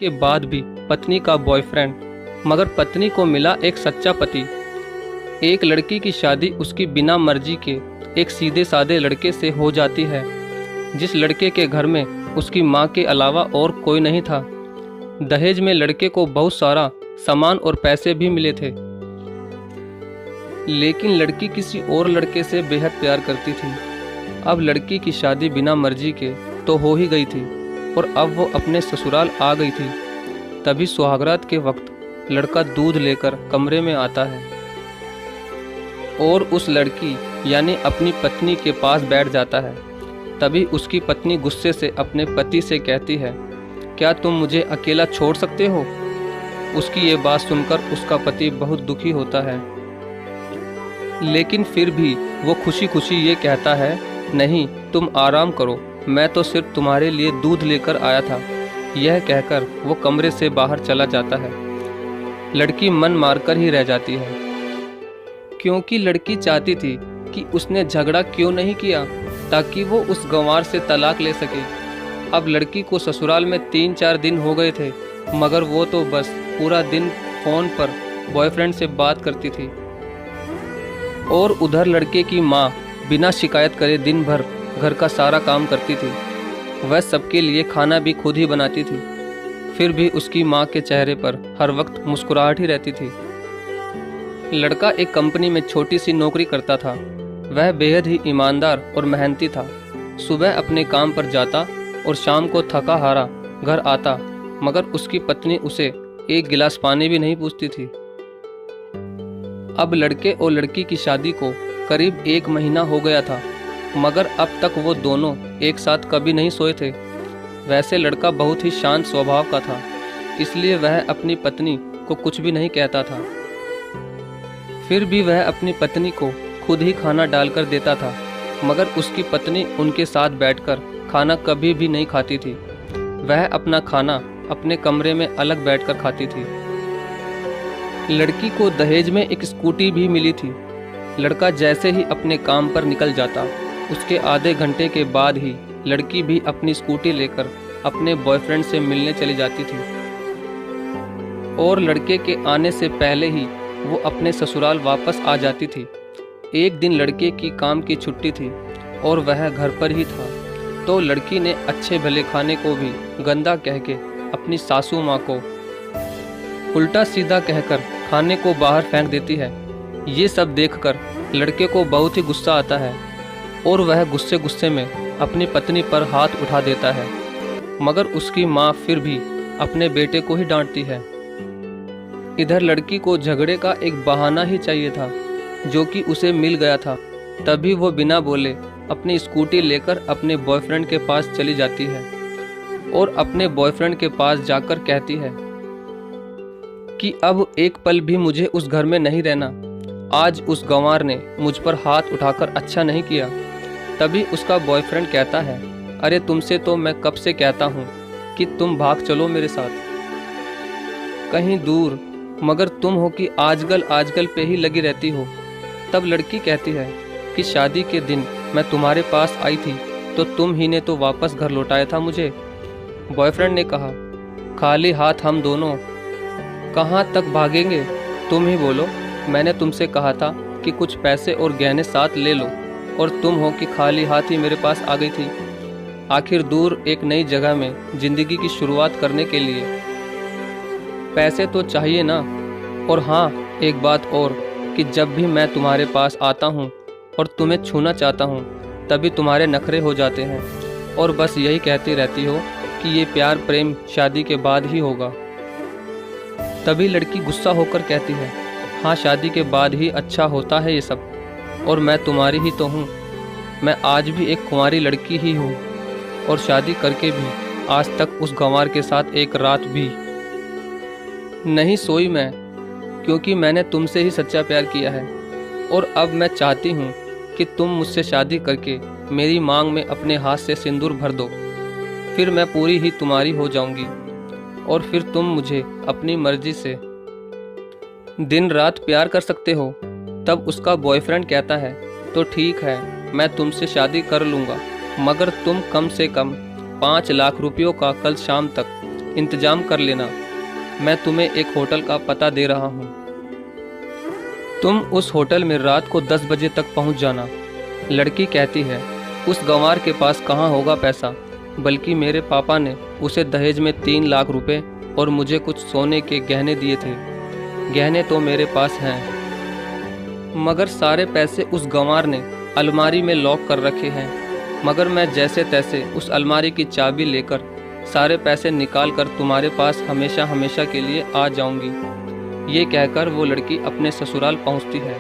के बाद भी पत्नी का बॉयफ्रेंड, मगर पत्नी को मिला एक सच्चा पति। एक लड़की की शादी उसकी बिना मर्जी के एक सीधे साधे लड़के से हो जाती है, जिस लड़के के घर में उसकी माँ के अलावा और कोई नहीं था। दहेज में लड़के को बहुत सारा सामान और पैसे भी मिले थे, लेकिन लड़की किसी और लड़के से बेहद प्यार करती थी। अब लड़की की शादी बिना मर्जी के तो हो ही गई थी और अब वो अपने ससुराल आ गई थी। तभी सुहागरात के वक्त लड़का दूध लेकर कमरे में आता है और उस लड़की यानी अपनी पत्नी के पास बैठ जाता है। तभी उसकी पत्नी गुस्से से अपने पति से कहती है, क्या तुम मुझे अकेला छोड़ सकते हो? उसकी ये बात सुनकर उसका पति बहुत दुखी होता है, लेकिन फिर भी वो खुशी खुशी ये कहता है, नहीं तुम आराम करो, मैं तो सिर्फ तुम्हारे लिए दूध लेकर आया था। यह कहकर वो कमरे से बाहर चला जाता है। लड़की मन मारकर ही रह जाती है, क्योंकि लड़की चाहती थी कि उसने झगड़ा क्यों नहीं किया ताकि वो उस गंवार से तलाक ले सके। अब लड़की को ससुराल में 3-4 दिन हो गए थे, मगर वो तो बस पूरा दिन फ़ोन पर बॉयफ्रेंड से बात करती थी। और उधर लड़के की माँ बिना शिकायत करे दिन भर घर का सारा काम करती थी। वह सबके लिए खाना भी खुद ही बनाती थी। फिर भी उसकी माँ के चेहरे पर हर वक्त मुस्कुराहट ही रहती थी। लड़का एक कंपनी में छोटी सी नौकरी करता था। वह बेहद ही ईमानदार और मेहनती था। सुबह अपने काम पर जाता और शाम को थका हारा घर आता, मगर उसकी पत्नी उसे एक गिलास पानी भी नहीं पूछती थी। अब लड़के और लड़की की शादी को करीब 1 महीना हो गया था, मगर अब तक वो दोनों एक साथ कभी नहीं सोए थे। वैसे लड़का बहुत ही शांत स्वभाव का था, इसलिए वह अपनी पत्नी को कुछ भी नहीं कहता था। फिर भी वह अपनी पत्नी को खुद ही खाना डालकर देता था, मगर उसकी पत्नी उनके साथ बैठकर खाना कभी भी नहीं खाती थी। वह अपना खाना अपने कमरे में अलग बैठकर खाती थी। लड़की को दहेज में एक स्कूटी भी मिली थी। लड़का जैसे ही अपने काम पर निकल जाता, उसके आधे घंटे के बाद ही लड़की भी अपनी स्कूटी लेकर अपने बॉयफ्रेंड से मिलने चली जाती थी। और लड़के के आने से पहले ही वो अपने ससुराल वापस आ जाती थी। एक दिन लड़के की काम की छुट्टी थी और वह घर पर ही था, तो लड़की ने अच्छे भले खाने को भी गंदा कह के अपनी सासू माँ को उल्टा सीधा कहकर खाने को बाहर फेंक देती है। ये सब देखकर लड़के को बहुत ही गुस्सा आता है और वह गुस्से गुस्से में अपनी पत्नी पर हाथ उठा देता है, मगर उसकी माँ फिर भी अपने बेटे को ही डांटती है। इधर लड़की को झगड़े का एक बहाना ही चाहिए था, जो कि उसे मिल गया था। तभी वो बिना बोले अपनी स्कूटी लेकर अपने बॉयफ्रेंड के पास चली जाती है और अपने बॉयफ्रेंड के पास जाकर कहती है कि अब एक पल भी मुझे उस घर में नहीं रहना। आज उस गंवार ने मुझ पर हाथ उठाकर अच्छा नहीं किया। तभी उसका बॉयफ्रेंड कहता है, अरे तुमसे तो मैं कब से कहता हूँ कि तुम भाग चलो मेरे साथ कहीं दूर, मगर तुम हो कि आजकल पे ही लगी रहती हो। तब लड़की कहती है कि शादी के दिन मैं तुम्हारे पास आई थी तो तुम ही ने तो वापस घर लौटाया था मुझे। बॉयफ्रेंड ने कहा, खाली हाथ हम दोनों कहाँ तक भागेंगे, तुम ही बोलो। मैंने तुमसे कहा था कि कुछ पैसे और गहने साथ ले लो, और तुम हो कि खाली हाथ ही मेरे पास आ गई थी। आखिर दूर एक नई जगह में जिंदगी की शुरुआत करने के लिए पैसे तो चाहिए ना। और हाँ, एक बात और, कि जब भी मैं तुम्हारे पास आता हूँ और तुम्हें छूना चाहता हूँ, तभी तुम्हारे नखरे हो जाते हैं और बस यही कहती रहती हो कि ये प्यार प्रेम शादी के बाद ही होगा। तभी लड़की गुस्सा होकर कहती है, हाँ शादी के बाद ही अच्छा होता है ये सब, और मैं तुम्हारी ही तो हूँ। मैं आज भी एक कुंवारी लड़की ही हूँ और शादी करके भी आज तक उस गंवार के साथ एक रात भी नहीं सोई मैं, क्योंकि मैंने तुमसे ही सच्चा प्यार किया है। और अब मैं चाहती हूँ कि तुम मुझसे शादी करके मेरी मांग में अपने हाथ से सिंदूर भर दो, फिर मैं पूरी ही तुम्हारी हो जाऊंगी और फिर तुम मुझे अपनी मर्जी से दिन रात प्यार कर सकते हो। तब उसका बॉयफ्रेंड कहता है, तो ठीक है, मैं तुमसे शादी कर लूँगा, मगर तुम कम से कम 5 लाख रुपयों का कल शाम तक इंतजाम कर लेना। मैं तुम्हें एक होटल का पता दे रहा हूँ। तुम उस होटल में रात को 10 बजे तक पहुँच जाना। लड़की कहती है, उस गंवार के पास कहाँ होगा पैसा, बल्कि मेरे पापा ने उसे दहेज में 3 लाख रुपए और मुझे कुछ सोने के गहने दिए थे। गहने तो मेरे पास हैं, मगर सारे पैसे उस गंवार ने अलमारी में लॉक कर रखे हैं। मगर मैं जैसे तैसे उस अलमारी की चाबी लेकर सारे पैसे निकाल कर तुम्हारे पास हमेशा हमेशा के लिए आ जाऊंगी। ये कहकर वो लड़की अपने ससुराल पहुंचती है।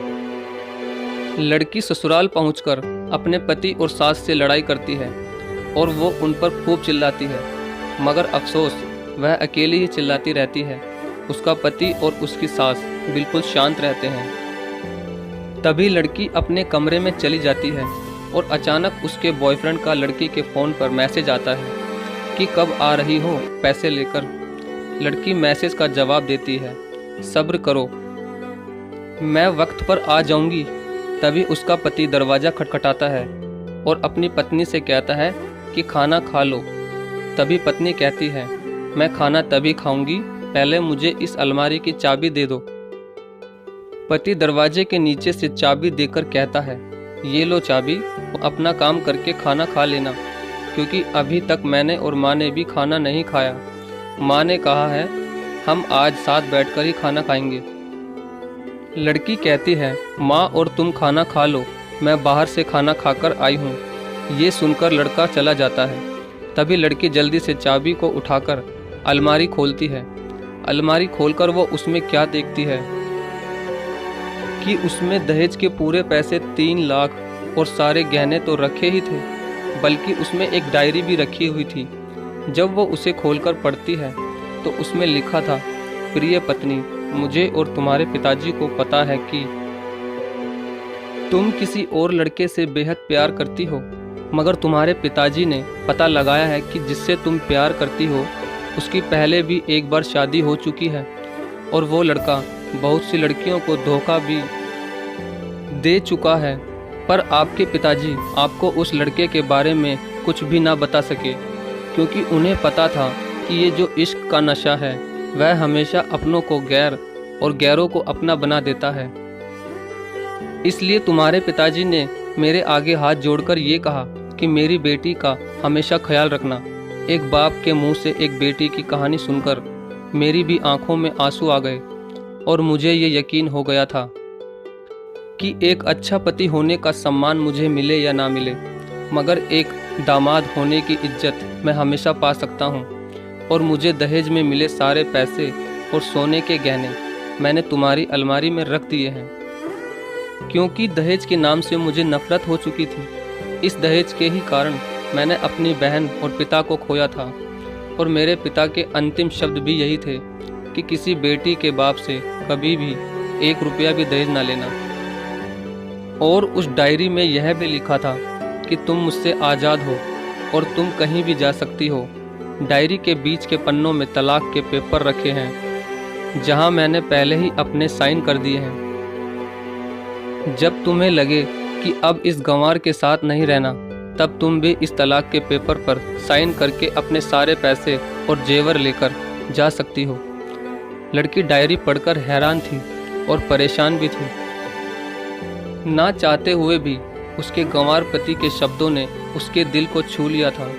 लड़की ससुराल पहुंचकर अपने पति और सास से लड़ाई करती है और वो उन पर खूब चिल्लाती है, मगर अफसोस वह अकेली ही चिल्लाती रहती है। उसका पति और उसकी सास बिल्कुल शांत रहते हैं। तभी लड़की अपने कमरे में चली जाती है और अचानक उसके बॉयफ्रेंड का लड़की के फ़ोन पर मैसेज आता है कि कब आ रही हो पैसे लेकर। लड़की मैसेज का जवाब देती है, सब्र करो, मैं वक्त पर आ जाऊंगी। तभी उसका पति दरवाज़ा खटखटाता है और अपनी पत्नी से कहता है कि खाना खा लो। तभी पत्नी कहती है, मैं खाना तभी खाऊंगी, पहले मुझे इस अलमारी की चाबी दे दो। पति दरवाजे के नीचे से चाबी देकर कहता है, ये लो चाबी, अपना काम करके खाना खा लेना, क्योंकि अभी तक मैंने और माँ ने भी खाना नहीं खाया। माँ ने कहा है हम आज साथ बैठकर ही खाना खाएंगे। लड़की कहती है, माँ और तुम खाना खा लो, मैं बाहर से खाना खाकर आई हूँ। ये सुनकर लड़का चला जाता है। तभी लड़की जल्दी से चाबी को उठाकर अलमारी खोलती है। अलमारी खोलकर वो उसमें क्या देखती है कि उसमें दहेज के पूरे पैसे 3 लाख और सारे गहने तो रखे ही थे, बल्कि उसमें एक डायरी भी रखी हुई थी। जब वो उसे खोलकर पढ़ती है तो उसमें लिखा था, प्रिय पत्नी, मुझे और तुम्हारे पिताजी को पता है कि तुम किसी और लड़के से बेहद प्यार करती हो, मगर तुम्हारे पिताजी ने पता लगाया है कि जिससे तुम प्यार करती हो उसकी पहले भी एक बार शादी हो चुकी है और वो लड़का बहुत सी लड़कियों को धोखा भी दे चुका है। पर आपके पिताजी आपको उस लड़के के बारे में कुछ भी ना बता सके, क्योंकि उन्हें पता था कि ये जो इश्क का नशा है वह हमेशा अपनों को गैर और गैरों को अपना बना देता है। इसलिए तुम्हारे पिताजी ने मेरे आगे हाथ जोड़कर ये कहा कि मेरी बेटी का हमेशा ख्याल रखना। एक बाप के मुंह से एक बेटी की कहानी सुनकर मेरी भी आंखों में आंसू आ गए और मुझे ये यकीन हो गया था कि एक अच्छा पति होने का सम्मान मुझे मिले या ना मिले, मगर एक दामाद होने की इज्जत मैं हमेशा पा सकता हूँ। और मुझे दहेज में मिले सारे पैसे और सोने के गहने मैंने तुम्हारी अलमारी में रख दिए हैं, क्योंकि दहेज के नाम से मुझे नफरत हो चुकी थी। इस दहेज के ही कारण मैंने अपनी बहन और पिता को खोया था, और मेरे पिता के अंतिम शब्द भी यही थे कि किसी बेटी के बाप से कभी भी 1 रुपया भी दहेज ना लेना। और उस डायरी में यह भी लिखा था कि तुम मुझसे आज़ाद हो और तुम कहीं भी जा सकती हो। डायरी के बीच के पन्नों में तलाक के पेपर रखे हैं, जहां मैंने पहले ही अपने साइन कर दिए हैं। जब तुम्हें लगे कि अब इस गंवार के साथ नहीं रहना, तब तुम भी इस तलाक के पेपर पर साइन करके अपने सारे पैसे और जेवर लेकर जा सकती हो। लड़की डायरी पढ़कर हैरान थी और परेशान भी थी। ना चाहते हुए भी उसके गंवार पति के शब्दों ने उसके दिल को छू लिया था।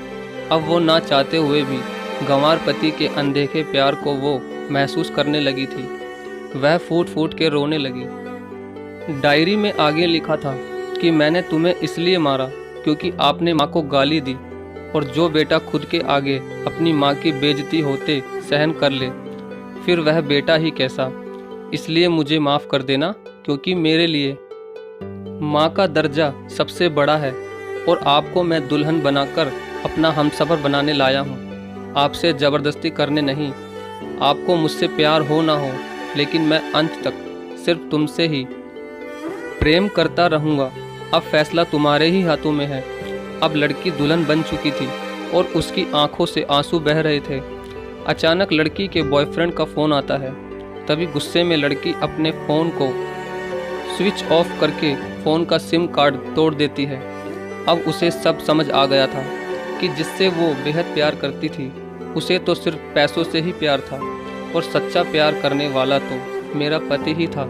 अब वो ना चाहते हुए भी गंवार पति के अनदेखे प्यार को वो महसूस करने लगी थी। वह फूट फूट के रोने लगी। डायरी में आगे लिखा था कि मैंने तुम्हें इसलिए मारा क्योंकि आपने माँ को गाली दी, और जो बेटा खुद के आगे अपनी माँ की बेइज्जती होते सहन कर ले, फिर वह बेटा ही कैसा। इसलिए मुझे माफ़ कर देना, क्योंकि मेरे लिए माँ का दर्जा सबसे बड़ा है, और आपको मैं दुल्हन बनाकर अपना हमसफ़र बनाने लाया हूँ। आपसे ज़बरदस्ती करने नहीं। आपको मुझसे प्यार हो ना हो, लेकिन मैं अंत तक सिर्फ तुमसे ही प्रेम करता रहूँगा। अब फैसला तुम्हारे ही हाथों में है। अब लड़की दुल्हन बन चुकी थी और उसकी आंखों से आंसू बह रहे थे। अचानक लड़की के बॉयफ्रेंड का फ़ोन आता है। तभी गुस्से में लड़की अपने फ़ोन को स्विच ऑफ करके फ़ोन का सिम कार्ड तोड़ देती है। अब उसे सब समझ आ गया था कि जिससे वो बेहद प्यार करती थी उसे तो सिर्फ पैसों से ही प्यार था और सच्चा प्यार करने वाला तो मेरा पति ही था,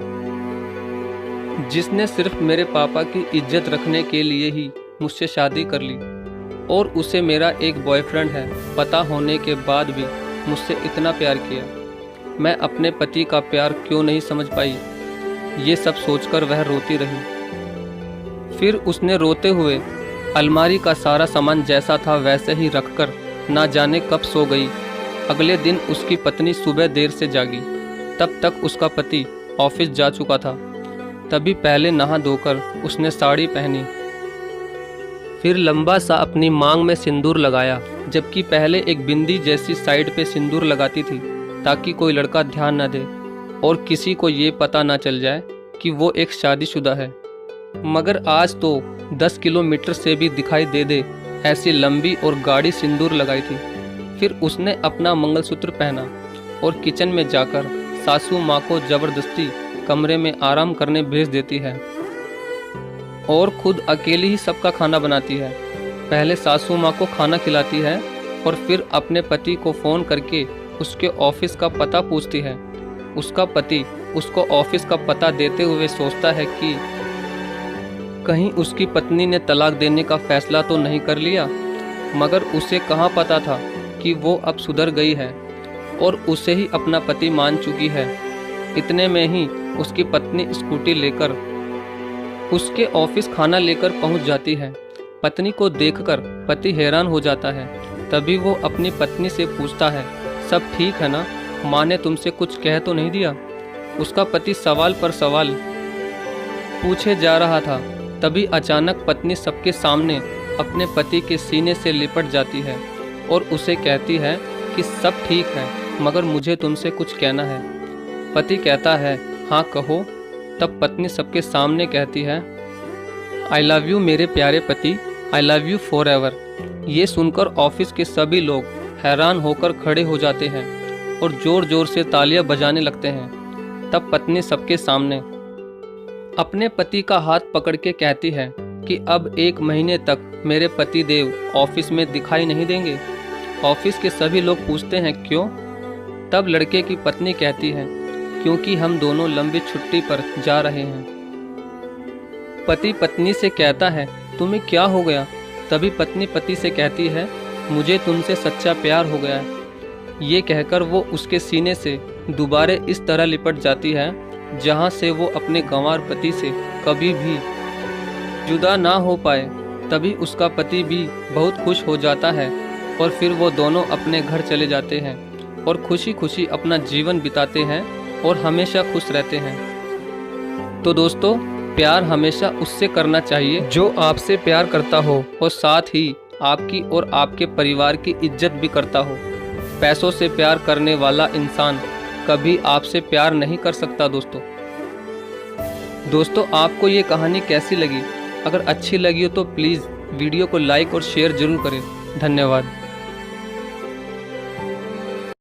जिसने सिर्फ मेरे पापा की इज्जत रखने के लिए ही मुझसे शादी कर ली। और उसे मेरा एक बॉयफ्रेंड है पता होने के बाद भी मुझसे इतना प्यार किया। मैं अपने पति का प्यार क्यों नहीं समझ पाई, ये सब सोचकर वह रोती रही। फिर उसने रोते हुए अलमारी का सारा सामान जैसा था वैसे ही रखकर ना जाने कब सो गई। अगले दिन उसकी पत्नी सुबह देर से जागी। तब तक उसका पति ऑफिस जा चुका था। तभी पहले नहा धोकर उसने साड़ी पहनी, फिर लंबा सा अपनी मांग में सिंदूर लगाया, जबकि पहले एक बिंदी जैसी साइड पे सिंदूर लगाती थी ताकि कोई लड़का ध्यान न दे और किसी को ये पता ना चल जाए कि वो एक शादीशुदा है। मगर आज तो 10 किलोमीटर से भी दिखाई दे ऐसी लंबी और गाढ़ी सिंदूर लगाई थी। फिर उसने अपना मंगलसूत्र पहना और किचन में जाकर सासू माँ को जबरदस्ती कमरे में आराम करने भेज देती है और खुद अकेली ही सबका खाना बनाती है। पहले सासू माँ को खाना खिलाती है और फिर अपने पति को फ़ोन करके उसके ऑफिस का पता पूछती है। उसका पति उसको ऑफिस का पता देते हुए सोचता है कि कहीं उसकी पत्नी ने तलाक देने का फैसला तो नहीं कर लिया, मगर उसे कहाँ पता था कि वो अब सुधर गई है और उसे ही अपना पति मान चुकी है। इतने में ही उसकी पत्नी स्कूटी लेकर उसके ऑफिस खाना लेकर पहुंच जाती है। पत्नी को देखकर पति हैरान हो जाता है। तभी वो अपनी पत्नी से पूछता है, सब ठीक है ना, माँ ने तुमसे कुछ कह तो नहीं दिया? उसका पति सवाल पर सवाल पूछे जा रहा था। तभी अचानक पत्नी सबके सामने अपने पति के सीने से लिपट जाती है और उसे कहती है कि सब ठीक है, मगर मुझे तुमसे कुछ कहना है। पति कहता है, हाँ कहो। तब पत्नी सबके सामने कहती है, आई लव यू मेरे प्यारे पति, I love you for ever. ये सुनकर ऑफिस के सभी लोग हैरान होकर खड़े हो जाते हैं और ज़ोर ज़ोर से तालियां बजाने लगते हैं। तब पत्नी सबके सामने अपने पति का हाथ पकड़ के कहती है कि अब 1 महीने तक मेरे पति देव ऑफिस में दिखाई नहीं देंगे। ऑफिस के सभी लोग पूछते हैं क्यों? तब लड़के की पत्नी कहती है, क्योंकि हम दोनों लंबी छुट्टी पर जा रहे हैं। पति पत्नी से कहता है, तुम्हें क्या हो गया? तभी पत्नी पति से कहती है, मुझे तुमसे सच्चा प्यार हो गया है। ये कहकर वो उसके सीने से दोबारा इस तरह लिपट जाती है जहाँ से वो अपने गंवार पति से कभी भी जुदा ना हो पाए। तभी उसका पति भी बहुत खुश हो जाता है और फिर वो दोनों अपने घर चले जाते हैं और खुशी खुशी अपना जीवन बिताते हैं और हमेशा खुश रहते हैं। तो दोस्तों, प्यार हमेशा उससे करना चाहिए जो आपसे प्यार करता हो और साथ ही आपकी और आपके परिवार की इज्जत भी करता हो। पैसों से प्यार करने वाला इंसान कभी आपसे प्यार नहीं कर सकता। दोस्तों आपको ये कहानी कैसी लगी? अगर अच्छी लगी हो तो प्लीज़ वीडियो को लाइक और शेयर जरूर करें। धन्यवाद।